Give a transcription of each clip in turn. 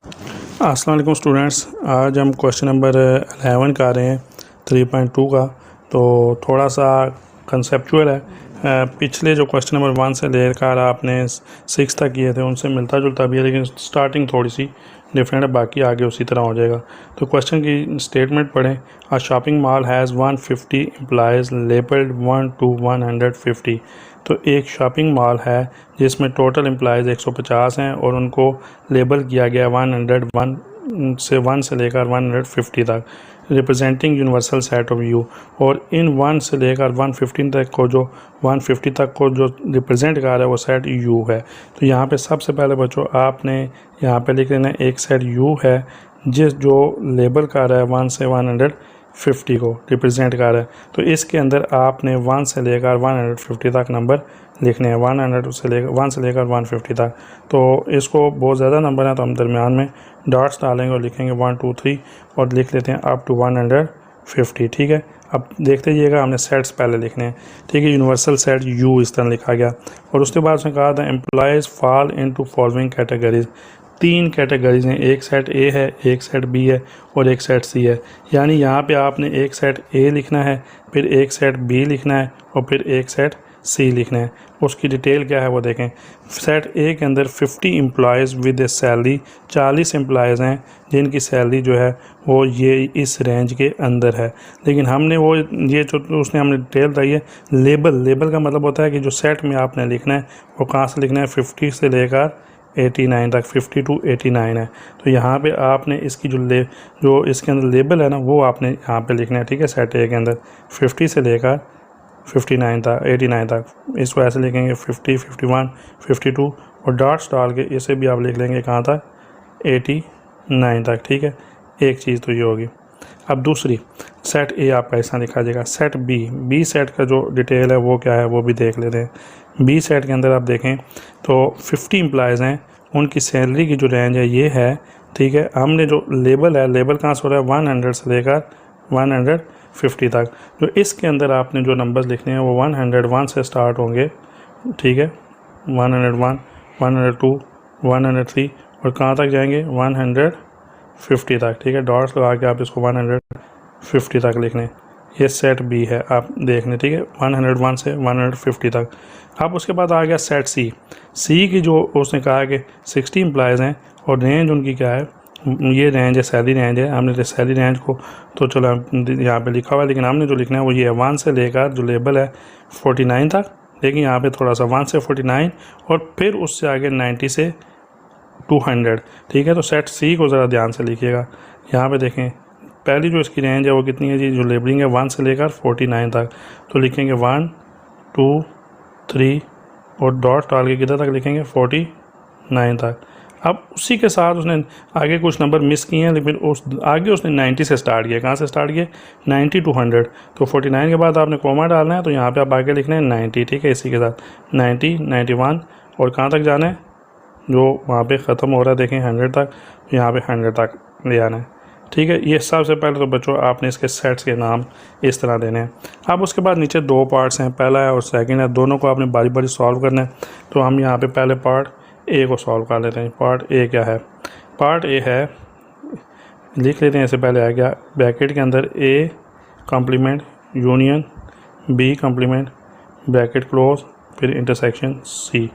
अस्सलाम वालेकुम स्टूडेंट्स। आज हम क्वेश्चन नंबर 11 कर रहे हैं 3.2 का। तो थोड़ा सा कंसेप्चुअल है। पिछले जो क्वेश्चन नंबर 1 से लेकर आपने 6 तक किए थे उनसे मिलता जुलता भी है, लेकिन स्टार्टिंग थोड़ी सी डिफरेंट है, बाकी आगे उसी तरह हो जाएगा। तो क्वेश्चन की स्टेटमेंट पढ़ें। अ shopping mall has 150 employees labelled 1 to 150। तो एक शॉपिंग मॉल है जिसमें टोटल एम्प्लॉयज़ 150 हैं और उनको लेबल किया गया 101 से 1 से लेकर 150 तक, representing universal set of you. और इन 1 से लेकर 115 तक को जो 150 तक को जो रिप्रेजेंट कर रहा है वो सेट यू है। तो यहाँ पे सबसे पहले बच्चों आपने यहाँ पे लिख लेना एक सेट यू है जो लेबल कर रहा है 1 से 150 को रिप्रेजेंट कर रहा है। तो इसके अंदर आपने 1 से लेकर 150 तक नंबर लिखने हैं, 1 से लेकर 150 तक। तो इसको बहुत ज़्यादा नंबर है तो हम दरमियान में डॉट्स डालेंगे और लिखेंगे 1 2 3 और लिख लेते हैं अप टू 150। ठीक है, अब देखते जाइएगा, हमने सेट्स पहले लिखने हैं। ठीक है, यूनिवर्सल सेट यू इस तरह लिखा गया। और उसके बाद उसने कहा था employees fall into following categories. 3 categories हैं, एक सेट ए है, एक सेट बी है और एक सेट सी है। यानी यहाँ पे आपने एक सेट ए लिखना है, फिर एक सेट बी लिखना है और फिर एक सेट सी लिखना है। उसकी डिटेल क्या है वो देखें। सेट ए के अंदर 50 employees with A salary, 40 employees हैं जिनकी सैलरी जो है वो ये इस रेंज के अंदर है। लेकिन हमने वो ये जो उसने हमने डिटेल बताई है, लेबल का मतलब होता है कि जो सेट में आपने लिखना है वो कहाँ से लिखना है, 50 से लेकर 89 तक, 50 to 89 है। तो यहाँ पे आपने इसकी जो इसके अंदर लेबल है ना वो आपने यहाँ पे लिखना है। ठीक है, सेट ए के अंदर 50 से लेकर 59 तक, 89 तक, इसको ऐसे लिखेंगे 50, 51, 52 और डॉट्स डाल के इसे भी आप लिख लेंगे कहाँ तक, 89 तक। ठीक है, एक चीज़ तो ये होगी। अब दूसरी, सेट ए आपका ऐसा लिखा जाएगा। सेट बी सेट का जो डिटेल है वो क्या है वो भी देख लेते हैं। बी सेट के अंदर आप देखें तो 50 एम्प्लॉयज़ हैं, उनकी सैलरी की जो रेंज है ये है। ठीक है, हमने जो लेबल है, लेबल कहाँ से हो रहा है, 100 से लेकर 150 तक। जो इसके अंदर आपने जो नंबर्स लिखने हैं वो 101 से स्टार्ट होंगे। ठीक है, 101, 102, 103 और कहाँ तक जाएंगे, 150 तक। ठीक है, डॉट्स लगा के आप इसको 150 तक लिख लें। ये सेट बी है, आप देख लें। ठीक है, 101 से 150 तक। अब उसके बाद आ गया सेट सी की जो उसने कहा कि 60 एम्प्लॉयज़ हैं और रेंज उनकी क्या है, ये रेंज है, सैलरी रेंज है। हमने सैलरी रेंज को तो चलो यहाँ पे लिखा हुआ है, लेकिन हमने जो लिखना है वो ये है 1 से लेकर जो लेबल है 49 तक। लेकिन यहाँ पे थोड़ा सा 1 से 49 और फिर उससे आगे 90 से 200। ठीक है, तो सेट सी को ज़रा ध्यान से लिखिएगा। यहाँ पे देखें पहली जो इसकी रेंज है वो कितनी है जी, जो लेबलिंग है 1 से लेकर 49 तक। तो लिखेंगे 1 2 3 और डॉट डाल के किधर तक लिखेंगे, 49 तक। अब उसी के साथ उसने आगे कुछ नंबर मिस किए हैं, लेकिन उस आगे उसने 90 से स्टार्ट किया। कहाँ से स्टार्ट किया, 90 to 100। तो 49 के बाद आपने कोमा डालना है, तो यहाँ पे आप आगे लिखना है 90। ठीक है, इसी के साथ 90, 91 और कहाँ तक जाना है, जो वहाँ पे ख़त्म हो रहा है देखें 100 तक, यहाँ पे 100 तक ले आना है। ठीक है, ये सबसे पहले तो बच्चों आपने इसके सेट्स के नाम इस तरह देने हैं। अब उसके बाद नीचे 2 पार्ट्स हैं, पहला है और सेकंड है, दोनों को आपने बारी बारी सॉल्व करना है। तो हम यहाँ पे पहले पार्ट ए को सॉल्व कर लेते हैं। पार्ट ए क्या है, पार्ट ए है, लिख लेते हैं। इससे पहले आ गया ब्रैकेट के अंदर A complement union B complement bracket close फिर इंटरसेक्शन सी,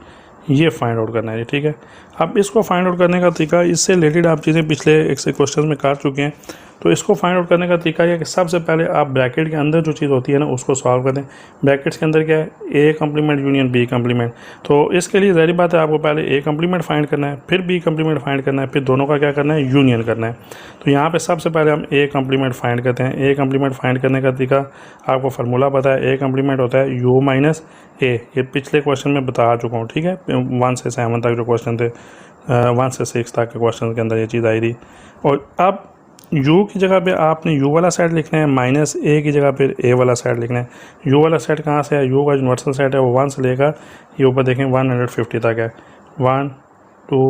ये फाइंड आउट करना है जी। ठीक है, अब इसको फाइंड आउट करने का तरीका, इससे रिलेटेड आप चीज़ें पिछले एक से क्वेश्चन में कर चुके हैं। तो इसको फाइंड आउट करने का तरीका यह है कि सबसे पहले आप ब्रैकेट के अंदर जो चीज़ होती है ना उसको सॉल्व कर दें। ब्रैकेट्स के अंदर क्या है, A complement union B complement. तो इसके लिए ज़ाहिर बात है आपको पहले ए कॉम्प्लीमेंट फाइंड करना है, फिर बी कॉम्प्लीमेंट फाइंड करना है, फिर दोनों का क्या करना है, यूनियन करना है। तो यहाँ पर सबसे पहले हम ए कॉम्प्लीमेंट फाइंड करते हैं। ए कॉम्प्लीमेंट फाइंड करने का तरीका आपको फार्मूला पता है, ए कॉम्प्लीमेंट होता है यू माइनस ए। ये पिछले क्वेश्चन में बता चुका हूँ। ठीक है, 1 से 7 तक जो क्वेश्चन थे, 1 से 6 तक के क्वेश्चन के अंदर ये चीज़ आई थी। और अब u की जगह पे आपने u वाला सेट लिखना है, माइनस ए की जगह पे a वाला सेट लिखना है। u वाला सेट कहाँ से है, u का यूनिवर्सल सेट है वो 1 से लेकर ये ऊपर देखें 150 तक है। 1 2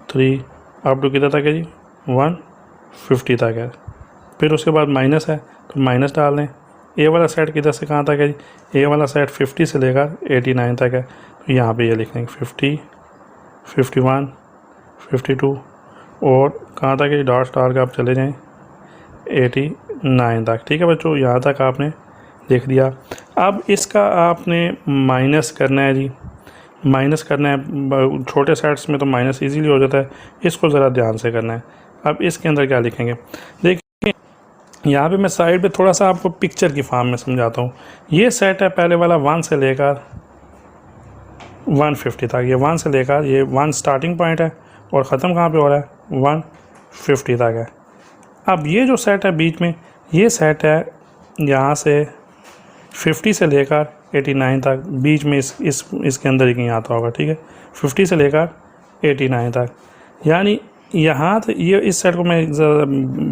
3 अप टू किधर तक है जी, 150 तक है। फिर उसके बाद माइनस है तो माइनस डाल दें। ए वाला सेट किधर से कहाँ तक है जी, ए वाला सेट 50 से लेकर 89 तक है। तो यहाँ पे ये लिख लेंगे 50, 51, 52 और कहाँ तक ये डॉट्स डाल के आप चले जाएं 89 तक। ठीक है बच्चों, यहाँ तक आपने लिख दिया। अब इसका आपने माइनस करना है जी, माइनस करना है। छोटे सेट्स में तो माइनस इजीली हो जाता है, इसको ज़रा ध्यान से करना है। अब इसके अंदर क्या लिखेंगे, देखिए यहाँ पे मैं साइड पे थोड़ा सा आपको पिक्चर की फॉर्म में समझाता हूँ। ये सेट है पहले वाला 1 से लेकर 150 तक। ये 1 से लेकर ये 1 स्टार्टिंग पॉइंट है और ख़त्म कहाँ पे हो रहा है 150 तक है। अब ये जो सेट है बीच में, ये सेट है यहाँ से 50 से लेकर 89 तक, बीच में इसके अंदर ही कहीं आता होगा। ठीक है, 50 से लेकर 89 तक, यानी यहाँ तो ये इस सेट को मैं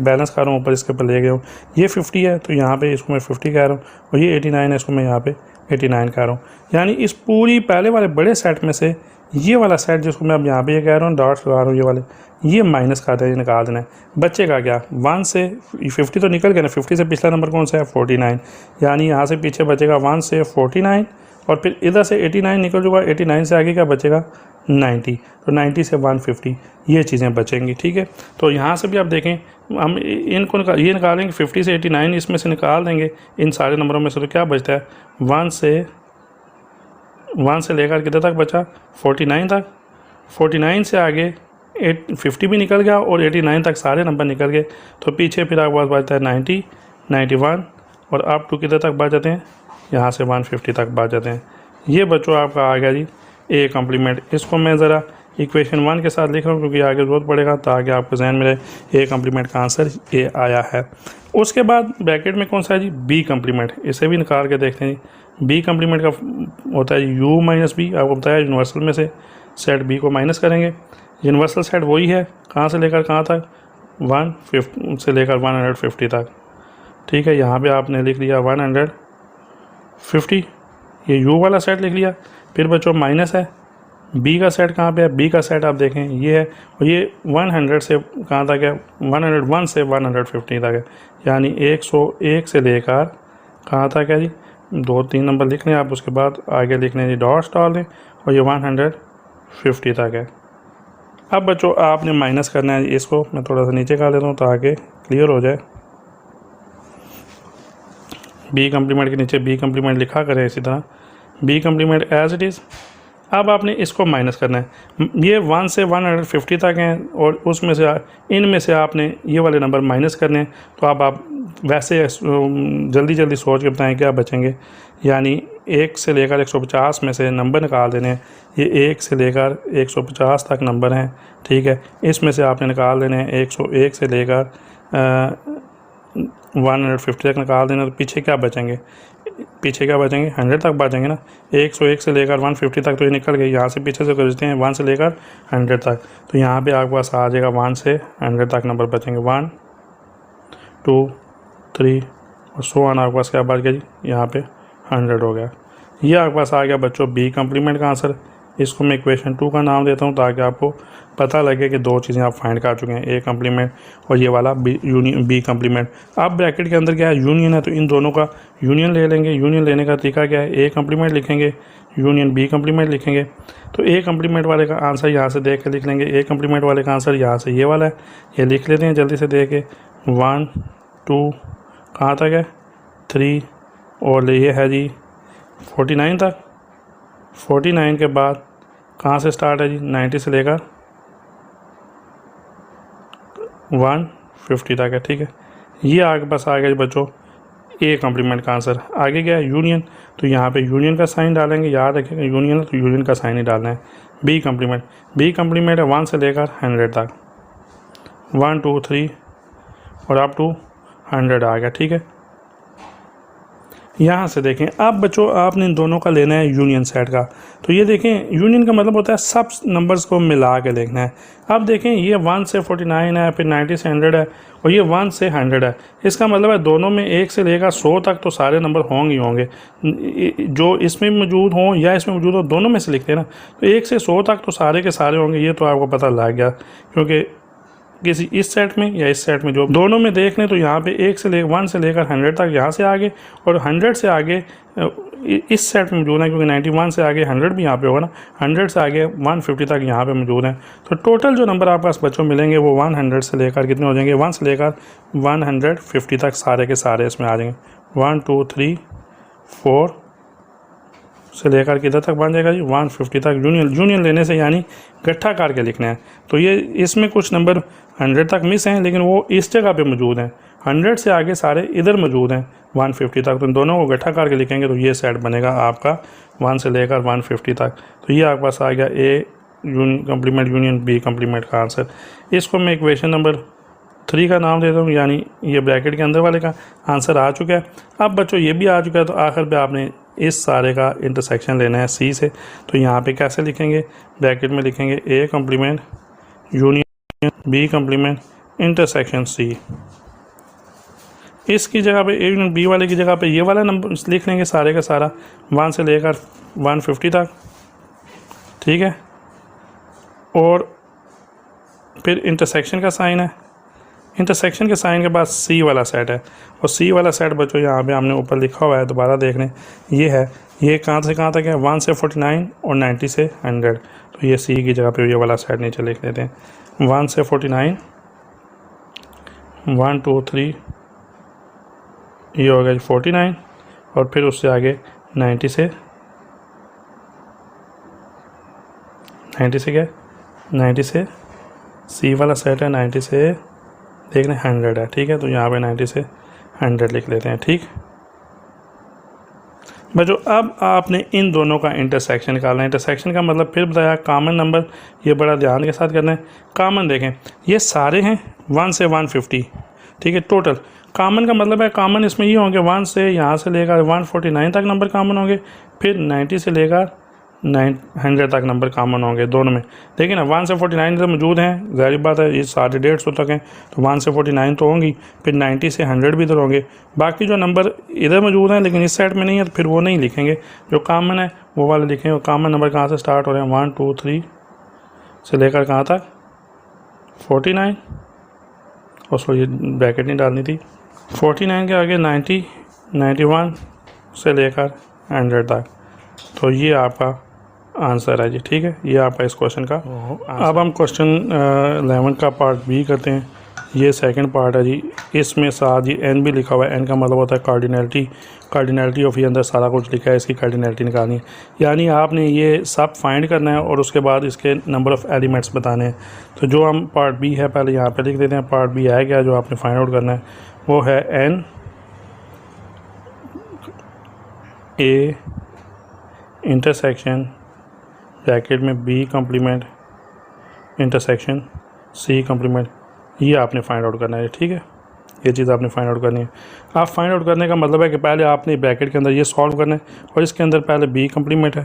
बैलेंस कर रहा हूँ, ऊपर इसके ऊपर ले गया हूँ। ये 50 है तो यहाँ पे इसको मैं 50 कह रहा हूँ, और ये 89 है, इसको मैं यहाँ पे 89 कह रहा हूँ। यानी इस पूरी पहले वाले बड़े सेट में से ये वाला सेट जिसको मैं अब यहाँ पे ये कह रहा हूँ, डॉट्स लगा रहा हूँ, ये वाले ये माइनस कर देना, निकाल देना है। बच्चेगा क्या 1 से 50 तो निकल गया ना, 50 से पिछला नंबर कौन सा है 49, यानी यहाँ से पीछे बचेगा 1 से 49, और फिर इधर से 89 निकल चुका, 89 से आगे क्या बचेगा 90, तो 90 से 150 ये चीज़ें बचेंगी। ठीक है, तो यहाँ से भी आप देखें, हम इनको ये निकालेंगे 50 से 89, इसमें से निकाल देंगे इन सारे नंबरों में से, तो क्या बचता है 1 से लेकर कितने तक बचा 49 तक। 49 से आगे 50 भी निकल गया और 89 तक सारे नंबर निकल गए, तो पीछे फिर आपके पास बचता है 90, 91 और अप टू कितने तक बच जाते हैं, यहाँ से 150 तक बच जाते हैं। ये बच्चों आपका आ गया जी ए कम्प्लीमेंट। इसको मैं ज़रा इक्वेशन 1 के साथ लिख रहा हूँ क्योंकि आगे ज़रूरत पड़ेगा, ताकि आपको जहन में रहे ए कम्प्लीमेंट का आंसर ए आया है। उसके बाद ब्रैकेट में कौन सा है जी बी कम्प्लीमेंट, इसे भी निकाल के देखते हैं जी। बी कम्प्लीमेंट का होता है यू माइनस बी, आपको बताया यूनिवर्सल में से सेट बी को माइनस करेंगे। यूनिवर्सल सेट वही है, कहाँ से लेकर कहाँ तक 150 से लेकर 150 तक। ठीक है, यहाँ पे आपने लिख लिया 150, ये यू वाला सेट लिख लिया। फिर बच्चों माइनस है बी का सेट, कहाँ पे है बी का सेट आप देखें ये है, और ये 100 से कहाँ तक है 101 से 150 तक है, यानी 101 से लेकर कहाँ तक है जी 2-3 नंबर लिख लें आप, उसके बाद आगे लिख लें जी डॉट्स डाल दें, और ये 150 तक है। अब बच्चों आपने माइनस करना है, इसको मैं थोड़ा सा नीचे कर लेता हूँ ताकि क्लियर हो जाए। बी कम्प्लीमेंट के नीचे बी कम्प्लीमेंट लिखा करें इसी तरह, B complement as it is. अब आपने इसको माइनस करना है, ये 1 से 150 तक हैं और उसमें से इनमें से आपने ये वाले नंबर माइनस करने हैं। तो अब आप वैसे जल्दी जल्दी सोच के बताएं क्या बचेंगे, यानी 1 से लेकर 150 में से नंबर निकाल देने हैं। ये 1 से लेकर 150 तक नंबर हैं। ठीक है, इसमें से आपने निकाल देने हैं 101 से लेकर 150 तक निकाल देना, तो पीछे क्या बचेंगे 100 तक बचेंगे ना। 101 से लेकर 150 तक तो ये निकल गए, यहाँ से पीछे से करते हैं 1 से लेकर 100 तक, तो यहाँ पे आपके पास आ जाएगा 1 से 100 तक नंबर बचेंगे, 1 2 3 और 100 आपके पास क्या बच गया जी, यहाँ पे 100 हो गया। ये आपके पास आ गया बच्चों बी कम्प्लीमेंट का आंसर। इसको मैं इक्वेशन 2 का नाम देता हूँ ताकि आपको पता लगे कि दो चीज़ें आप फाइंड कर चुके हैं, ए कम्प्लीमेंट और ये वाला बी कम्प्लीमेंट। अब ब्रैकेट के अंदर क्या है यूनियन है, तो इन दोनों का यूनियन ले लेंगे। यूनियन लेने का तरीका क्या है, ए कम्प्लीमेंट लिखेंगे, यूनियन बी कम्प्लीमेंट लिखेंगे। तो ए कम्प्लीमेंट वाले का आंसर यहाँ से देख के लिख लेंगे, ए कम्प्लीमेंट वाले का आंसर यहाँ से ये वाला है, ये लिख लेते हैं जल्दी से देख के। 1 2 कहाँ तक है 3 और ये है जी 49 तक। 49 के बाद कहाँ से स्टार्ट है जी 90 से लेकर 150 तक है। ठीक है, ये आगे बस आ गया बच्चों ए कम्प्लीमेंट का आंसर। आगे क्या है यूनियन, तो यहाँ पे यूनियन का साइन डालेंगे, याद रखिएगा यूनियन है तो यूनियन का साइन ही डालना है। बी कम्प्लीमेंट है 1 से लेकर 100 तक, 1 2 3 और अप टू 100 आ गया। ठीक है, यहाँ से देखें अब बच्चों आपने इन दोनों का लेना है यूनियन सेट का। तो ये देखें यूनियन का मतलब होता है सब नंबर्स को मिला के देखना है। अब देखें ये 1 से 49 है, फिर 90 से 100 है और ये 1 से 100 है। इसका मतलब है दोनों में 1 से लेकर 100 तक तो सारे नंबर होंगे ही होंगे, जो इसमें मौजूद हों या इसमें मौजूद हो, दोनों में से लिखते हैं ना। तो 1 से 100 तक तो सारे के सारे होंगे, ये तो आपको पता लग गया, क्योंकि किसी इस सेट में या इस सेट में जो दोनों में देख लें तो यहाँ पे 1 से लेकर 1 से लेकर 100 तक यहाँ से आगे, और 100 से आगे इस सेट में मौजूद हैं, क्योंकि 91 से आगे 100 भी यहाँ पे होगा ना, 100 से आगे 150 तक यहाँ पे मौजूद हैं। तो टोटल जो नंबर आपके पास बच्चों मिलेंगे वो 100 से लेकर कितने हो जाएंगे, 1 से लेकर 150 तक सारे के सारे इसमें आ जाएंगे। 1 2 3 4 से लेकर किधर तक बन जाएगा जी, 150 तक। यूनियन लेने से यानी इकट्ठा करके लिखना है। तो ये इसमें कुछ नंबर 100 तक मिस हैं, लेकिन वो इस जगह पे मौजूद हैं। 100 से आगे सारे इधर मौजूद हैं 150 तक। तो इन दोनों को इकट्ठा करके लिखेंगे तो ये सेट बनेगा आपका 1 से लेकर 150 तक। तो ये आपके पास आ गया A complement union B complement का आंसर। इसको मैं इक्वेशन नंबर 3 का नाम देता हूँ, यानी ये ब्रैकेट के अंदर वाले का आंसर आ चुका है। अब बच्चों ये भी आ चुका है, तो आखिर पे आपने इस सारे का इंटरसेक्शन लेना है सी से। तो यहाँ पे कैसे लिखेंगे, ब्रैकेट में लिखेंगे A complement union B complement intersection C. इसकी जगह पे ए यूनियन बी वाले की जगह पे ये वाला नंबर लिख लेंगे सारे का सारा 1 से लेकर 150 तक, ठीक है। और फिर इंटरसेक्शन का साइन है, इंटरसेक्शन के साइन के बाद सी वाला सेट है। और सी वाला सेट बच्चों यहाँ पे हमने ऊपर लिखा हुआ है, दोबारा देख लें, ये है। ये कहाँ से कहाँ तक है, 1 से 49 और 90 से 100। तो ये सी की जगह पे ये वाला सेट नीचे लिख लेते हैं। 1 से 49, 1 2 3, ये हो गया 49, और फिर उससे आगे 90 से क्या, 90 से सी वाला सेट है, 90 से देख लें 100 है, ठीक है। तो यहाँ पे 90 से 100 लिख लेते हैं, ठीक। बच्चों अब आपने इन दोनों का इंटरसेक्शन निकालना है। इंटरसेक्शन का मतलब फिर बताया कॉमन नंबर, ये बड़ा ध्यान के साथ करना है। कॉमन देखें, ये सारे हैं 1 से 150, ठीक है। टोटल कॉमन का मतलब है, कॉमन इसमें ये होंगे 1 से यहाँ से लेकर 149 तक नंबर कॉमन होंगे, फिर 90 से लेकर 100 तक नंबर कॉमन होंगे दोनों में। देखिए ना 1 से 49 इधर मौजूद हैं, ज़ाहिर बात है ये साढ़े 150 तक हैं, तो 1 से 49 तो होंगी, फिर 90 से 100 भी इधर होंगे। बाकी जो नंबर इधर मौजूद हैं लेकिन इस साइड में नहीं है, तो फिर वो नहीं लिखेंगे, जो कॉमन है वो वाले लिखेंगे। और कॉमन नंबर कहाँ से स्टार्ट हो रहे हैं, 1 2 3 से लेकर कहाँ तक 49, और सो ये ब्रैकेट नहीं डालनी थी, 49 के आगे 90, 91 से लेकर 100 तक। तो ये आपका आंसर है जी, ठीक है। ये आपका इस क्वेश्चन का। अब हम क्वेश्चन 11 का पार्ट बी करते हैं। ये सेकंड पार्ट है जी। इसमें साथ जी एन भी लिखा हुआ है। एन का मतलब होता है कार्डिनैलिटी ऑफ, ये अंदर सारा कुछ लिखा है, इसकी कार्डिनैलिटी निकालनी है। यानी आपने ये सब फाइंड करना है और उसके बाद इसके नंबर ऑफ़ एलिमेंट्स बताने हैं। तो जो हम पार्ट बी है पहले यहाँ पे लिख देते हैं। पार्ट बी है क्या जो आपने फाइंड आउट करना है, वो है एन ए इंटरसेक्शन ब्रैकेट में B complement intersection C complement, ये आपने फाइंड आउट करना है, ठीक है। ये चीज़ आपने फाइंड आउट करनी है। आप फाइंड आउट करने का मतलब है कि पहले आपने ब्रैकेट के अंदर ये सॉल्व करना है, और इसके अंदर पहले बी कम्प्लीमेंट है,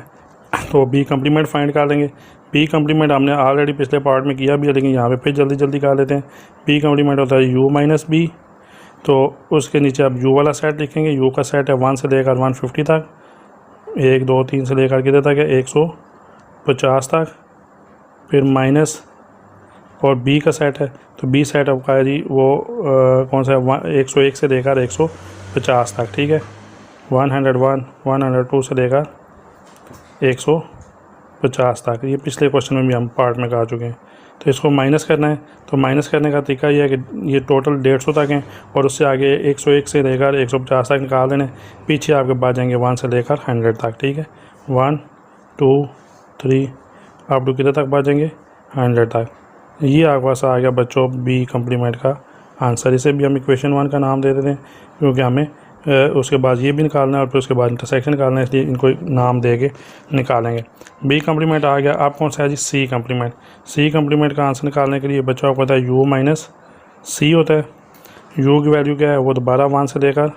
तो बी कम्प्लीमेंट फाइंड कर लेंगे। बी कम्प्लीमेंट हमने ऑलरेडी पिछले पार्ट में किया भी है, लेकिन यहाँ पे फिर जल्दी कर लेते हैं। बी कम्प्लीमेंट होता है u माइनस बी, तो उसके नीचे आप u वाला सेट लिखेंगे। u का सेट है 1 से लेकर 150 तक, 1 2 3 से लेकर कितने तक है 150 तक, फिर माइनस, और b का सेट है, तो b सेट आपका है जी वो कौन सा है, 101 से लेकर 150 तक, ठीक है। 101, 102 से लेकर 150 तक। ये पिछले क्वेश्चन में भी हम पार्ट में कहा चुके हैं। तो इसको माइनस करना है, तो माइनस करने का तरीका ये है कि ये टोटल 150 तक हैं, और उससे आगे 101 से लेकर 150 तक निकाल देने, पीछे आपके पास जाएंगे 1 से लेकर 100 तक, ठीक है। 1 2 3 आप कितने तक बचेंगे 100 तक। ये आपके पास आ गया बच्चों बी कम्प्लीमेंट का आंसर। इसे भी हम इक्वेशन 1 का नाम दे देते हैं, क्योंकि हमें उसके बाद ये भी निकालना है और फिर उसके बाद इंटरसेक्शन निकालना है, इसलिए इनको नाम दे के निकालेंगे। बी कम्प्लीमेंट आ गया। आप कौन सा है जी, सी कम्प्लीमेंट। सी कम्प्लीमेंट का आंसर निकालने के लिए बच्चों आपको पता है u माइनस सी होता है। u की वैल्यू क्या है, वो दोबारा 1 से लेकर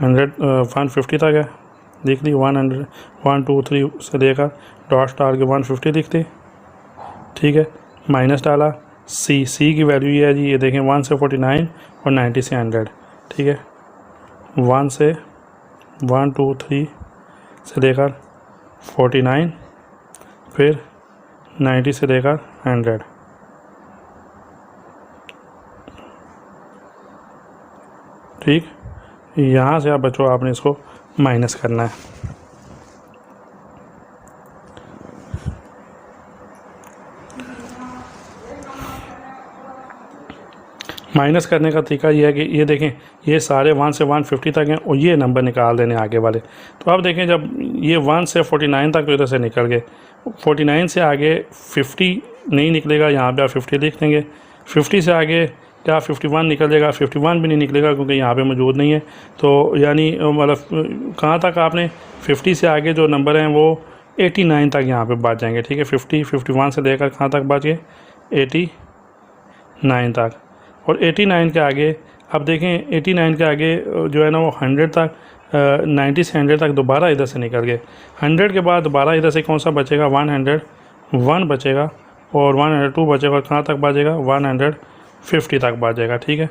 150 तक है, लिख ली। 100 1 2 3 से लेकर डॉट स्टार के 150 लिखते, ठीक है। माइनस डाला, सी की वैल्यू ये है जी, ये देखें 1 से 49 और 90 से 100, ठीक है। 1 से 1 2 3 से लेकर 49, फिर 90 से लेकर 100, ठीक। यहाँ से आप बच्चों आपने इसको माइनस करना है। माइनस करने का तरीका ये है कि ये देखें, ये सारे 1 से 150 तक हैं और ये नंबर निकाल देने आगे वाले। तो अब देखें, जब ये 1 से 49 तक तो इधर से निकल गए, 49 से आगे 50 नहीं निकलेगा, यहाँ पे आप 50 लिख देंगे। 50 से आगे क्या 51 निकल जाएगा, 51 भी नहीं निकलेगा क्योंकि यहाँ पे मौजूद नहीं है। तो यानी मतलब कहाँ तक आपने 50 से आगे जो नंबर हैं वो 89 तक यहाँ पे बच जाएंगे। ठीक है, 51 से लेकर कहाँ तक बच गए, 89 तक। और 89 के आगे अब देखें, 89 के आगे जो है ना वो 100 तक 90 से 100 तक दोबारा इधर से निकल गए। 100 के बाद दोबारा इधर से कौन सा बचेगा, 101 बचेगा और 102 बचेगा और कहाँ तक बचेगा, 150 तक बचेगा। ठीक है,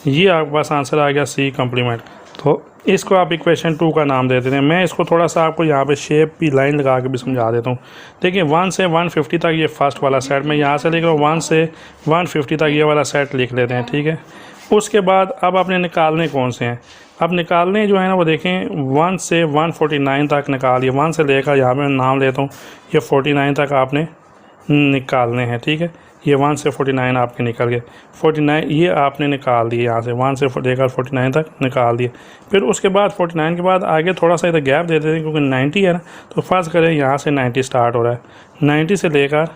ये आपके पास आंसर आ गया सी कम्प्लीमेंट। तो इसको आप इक्वेशन 2 का नाम दे देते हैं। मैं इसको थोड़ा सा आपको यहाँ पे शेप भी लाइन लगा के भी समझा देता हूँ। देखिए 1 से 150 तक ये फर्स्ट वाला सेट, मैं यहाँ से लिख रहा हूँ 1 से 150 तक ये वाला सेट लिख लेते हैं। ठीक है, उसके बाद अब आपने निकालने कौन से हैं, अब निकालने जो है ना वो देखें 1 से 149 तक निकालिए। 1 से लेकर यहाँ पे मैं नाम लेता हूँ, ये 49 तक आपने निकालने हैं। ठीक है, ये 1 से 49 आपके निकल गए, 49 ये आपने निकाल दिए, यहाँ से 1 से लेकर 49 तक निकाल दिए। फिर उसके बाद 49 के बाद आगे थोड़ा सा इधर गैप दे देते हैं क्योंकि 90 है ना, तो फर्ज करें यहाँ से 90 स्टार्ट हो रहा है। 90 से लेकर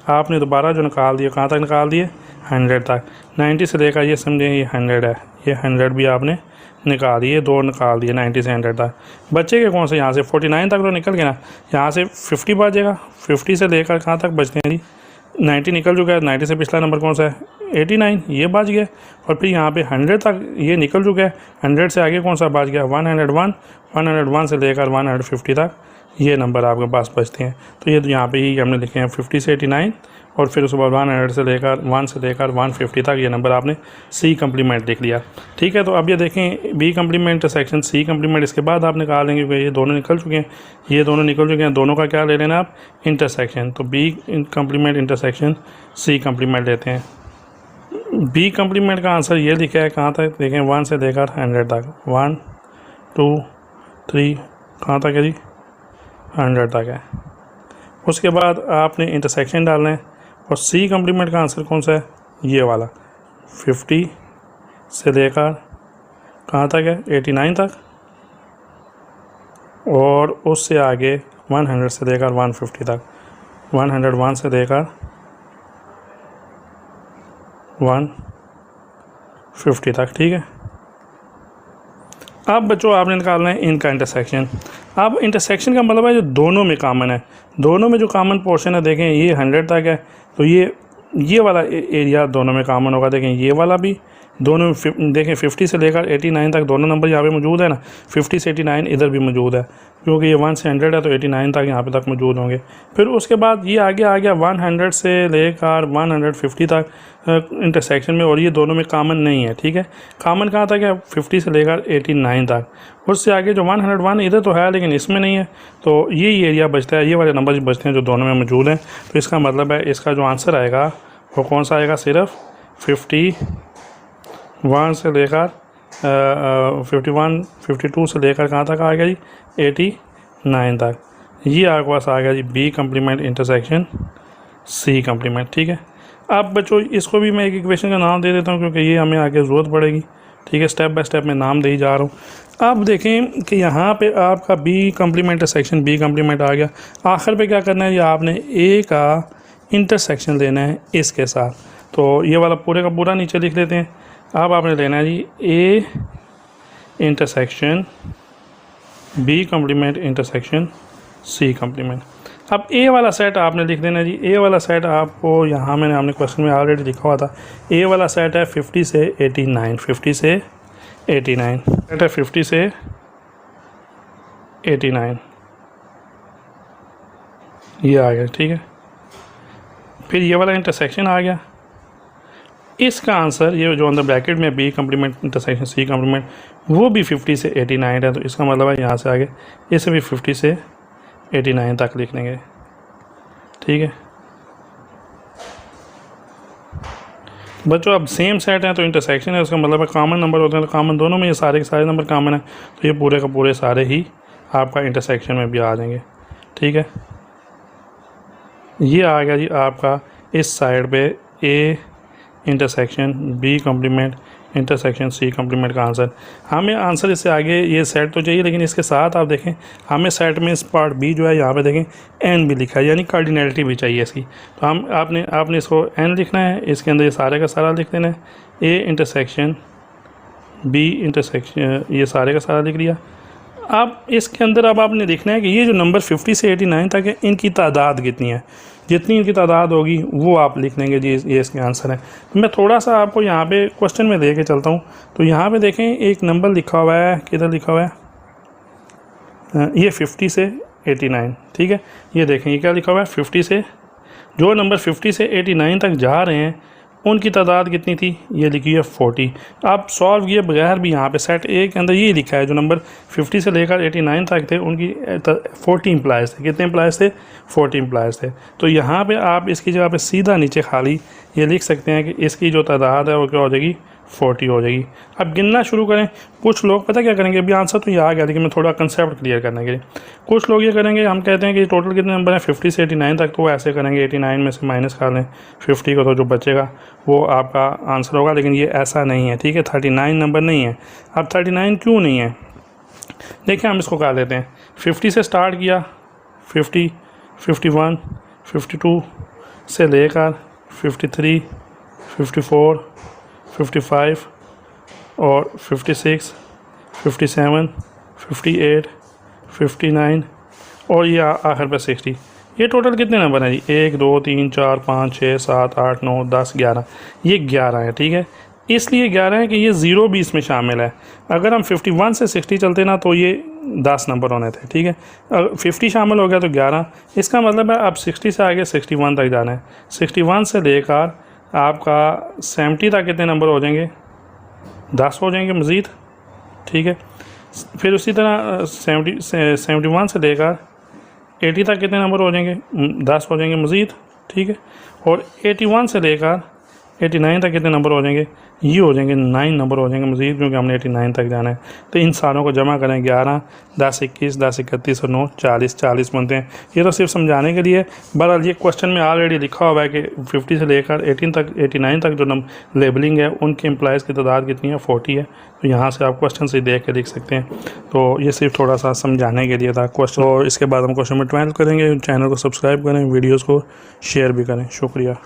आपने दोबारा जो निकाल दिए, कहाँ तक निकाल दिए, 100 तक। 90 से लेकर ये समझें ये 100 है, ये 100 भी आपने निकाल दिए, 2 निकाल दिए 90 से 100 तक। बच्चे के कौन से, यहाँ से 49 तक तो निकल गया ना, यहाँ से 50 बचेगा। 50 से लेकर कहाँ तक बचते हैं जी, 90 निकल चुका है। 90 से पिछला नंबर कौन सा है, 89, ये बच गया। और फिर यहाँ पे 100 तक ये निकल चुका है। 100 से आगे कौन सा बच गया, 101। 101 से लेकर 150 तक ये नंबर आपके पास बचते हैं। तो ये तो यहाँ पे ही हमने लिखे हैं 50 से 89 और फिर उसके बाद 100 से लेकर 1 से लेकर 150 तक ये नंबर आपने सी कम्प्लीमेंट लिख लिया। ठीक है, तो अब ये देखें B complement section C complement, इसके बाद आप निकाल लेंगे क्योंकि ये दोनों निकल चुके हैं, ये दोनों निकल चुके हैं, दोनों का क्या ले लेना आप, इंटरसेक्शन। तो B complement intersection C complement लेते हैं। बी कम्प्लीमेंट का आंसर ये लिखा है, कहाँ तक देखें, 1 से लेकर 100 तक, 1 2 3 कहाँ तक है जी, 100 तक है। उसके बाद आपने इंटरसेक्शन डालना है और सी कम्प्लीमेंट का आंसर कौन सा है, ये वाला 50 से लेकर कहाँ तक है, 89 तक और उससे आगे 100 से लेकर 150 तक, 101 से लेकर 150 तक। ठीक है, अब बच्चों आपने निकालना है इनका इंटरसेक्शन। अब इंटरसेक्शन का मतलब है जो दोनों में कॉमन है, दोनों में जो कॉमन पोर्शन है, देखें ये 100 तक है तो ये वाला एरिया दोनों में कॉमन होगा। देखें ये वाला भी दोनों में, देखें 50 से लेकर 89 तक दोनों नंबर यहाँ पे मौजूद है ना, 50 से 89 इधर भी मौजूद है क्योंकि ये 1 से 100 है तो 89 तक यहाँ पे तक मौजूद होंगे। फिर उसके बाद ये आगे आ गया 100 से लेकर 150 तक इंटरसेक्शन में, और ये दोनों में कॉमन नहीं है। ठीक है, कॉमन कहाँ तक है, 50 से लेकर 89 तक। उससे आगे जो 101 इधर तो है लेकिन इसमें नहीं है, तो ये एरिया बचता है, ये वाले नंबर बचते हैं जो दोनों में मौजूद हैं। तो इसका मतलब है इसका जो आंसर आएगा वो कौन सा आएगा, सिर्फ 51 से लेकर 51 52 से लेकर कहाँ तक आ गया जी, 89 तक। ये आपके पास आ गया जी B complement intersection C complement. ठीक है, अब बच्चों इसको भी मैं एक इक्वेशन का नाम दे देता हूँ क्योंकि ये हमें आगे ज़रूरत पड़ेगी। ठीक है, स्टेप बाय स्टेप मैं नाम दे ही जा रहा हूँ। अब देखें कि यहाँ पे आपका B complement intersection B complement आ गया। आखिर पे क्या करना है, ये आपने ए का इंटरसेक्शन लेना है इसके साथ। तो ये वाला पूरे का पूरा नीचे लिख लेते हैं। अब आपने लेना है जी A intersection B complement intersection C complement. अब ए वाला सेट आपने लिख देना जी। ए वाला सेट आपको यहाँ मैंने आपने क्वेश्चन में ऑलरेडी लिखा हुआ था। ए वाला सेट है 50 से 89, 50 से 89 सेट है 50 से 89, ये आ गया। ठीक है, फिर ये वाला इंटरसेक्शन आ गया। इसका आंसर ये जो अंदर ब्रैकेट में B complement intersection C complement वो भी 50 से 89 है, तो इसका मतलब है यहाँ से आगे इसे भी 50 से 89 तक लिख लेंगे। ठीक है, बच्चों अब सेम सेट है तो इंटरसेक्शन है, उसका मतलब है कॉमन नंबर होते हैं, तो कॉमन दोनों में ये सारे के सारे नंबर कॉमन है, तो ये पूरे का पूरे सारे ही आपका इंटरसेक्शन में भी आ जाएंगे। ठीक है, ये आ गया जी आपका इस साइड पे A intersection B complement intersection C complement का आंसर। हमें आंसर इससे आगे ये सेट तो चाहिए, लेकिन इसके साथ आप देखें हमें सेट में इस पार्ट बी जो है यहाँ पे देखें एन भी लिखा है, यानी कार्डिनैलिटी भी चाहिए इसकी। तो हम आपने इसको एन लिखना है, इसके अंदर ये सारे का सारा लिख देना है, ए इंटरसेक्शन बी इंटरसेक्शन, ये सारे का सारा लिख लिया। अब इसके अंदर अब आपने देखना है कि ये जो नंबर 50 से 89 तक है इनकी तादाद कितनी है, जितनी इनकी तादाद होगी वो आप लिख लेंगे जी, ये इसके आंसर है। तो मैं थोड़ा सा आपको यहाँ पे क्वेश्चन में दे के चलता हूँ। तो यहाँ पे देखें एक नंबर लिखा हुआ है, किधर लिखा हुआ है, ये 50 से 89। ठीक है, ये देखें ये क्या लिखा हुआ है, 50 से, जो नंबर 50 से 89 तक जा रहे हैं उनकी तादाद कितनी थी, ये लिखी है 40। आप सॉल्व किए बगैर भी यहाँ पे सेट ए के अंदर ये लिखा है जो नंबर 50 से लेकर 89 तक थे उनकी 40 एम्प्लॉयज़ थे। कितने एम्प्लॉयज़ थे, 40 एम्प्लॉयज़ थे। तो यहाँ पे आप इसकी जगह पे सीधा नीचे खाली ये लिख सकते हैं कि इसकी जो तादाद है वो क्या हो जाएगी, 40 हो जाएगी। अब गिनना शुरू करें। कुछ लोग पता क्या करेंगे, अभी आंसर तो ये आ गया लेकिन मैं थोड़ा कंसेप्ट क्लियर करने के लिए, कुछ लोग ये करेंगे, हम कहते हैं कि टोटल कितने नंबर हैं 50 से 89 तक, तो वो ऐसे करेंगे 89 में से माइनस कर लें 50 को, तो जो बचेगा वो आपका आंसर होगा। लेकिन ये ऐसा नहीं है। ठीक है, 39 नंबर नहीं है। अब 39 क्यों नहीं है, देखिए हम इसको कर लेते हैं। 50 से स्टार्ट किया, 50, 51, 52 से लेकर 53, 54, 55 और 56, 57, 58, 59 और ये आखिर पे 60। ये टोटल कितने नंबर हैं जी, 1 2 3 4 5 6 7 8 9 10 11, ये 11 है। ठीक है, इसलिए 11 है कि ये 0 भी इसमें शामिल है। अगर हम 51 से 60 चलते ना तो ये 10 नंबर होने थे। ठीक है, 50 शामिल हो गया तो 11, इसका मतलब है अब 60 से आगे 61 तक जाना है। 61 से लेकर आपका 70 तक कितने नंबर हो जाएंगे, 10 हो जाएंगे मज़ीद। ठीक है, फिर उसी तरह 71 से लेकर 80 तक कितने नंबर हो जाएंगे, 10 हो जाएंगे मज़ीद। ठीक है, और 81 से लेकर 89 तक कितने नंबर हो जाएंगे, ये हो जाएंगे 9 नंबर हो जाएंगे मज़ीद, क्योंकि हमने 89 तक जाना है। तो इन सारों को जमा करें, 11, 10, 21, 10, 31 और 9, 40 बनते हैं। ये तो सिर्फ समझाने के लिए। बहरहाल ये क्वेश्चन में ऑलरेडी लिखा हुआ है कि 50 से लेकर 89 तक जो लेबलिंग है उनके एम्प्लॉयज़ की तादाद कितनी है, 40 है। तो यहाँ से आप क्वेश्चन से देख के लिख सकते हैं। तो ये सिर्फ थोड़ा सा समझाने के लिए था क्वेश्चन। और इसके बाद हम क्वेश्चन में 12 करेंगे। चैनल को सब्सक्राइब करें, वीडियोज़ को शेयर भी करें। शुक्रिया।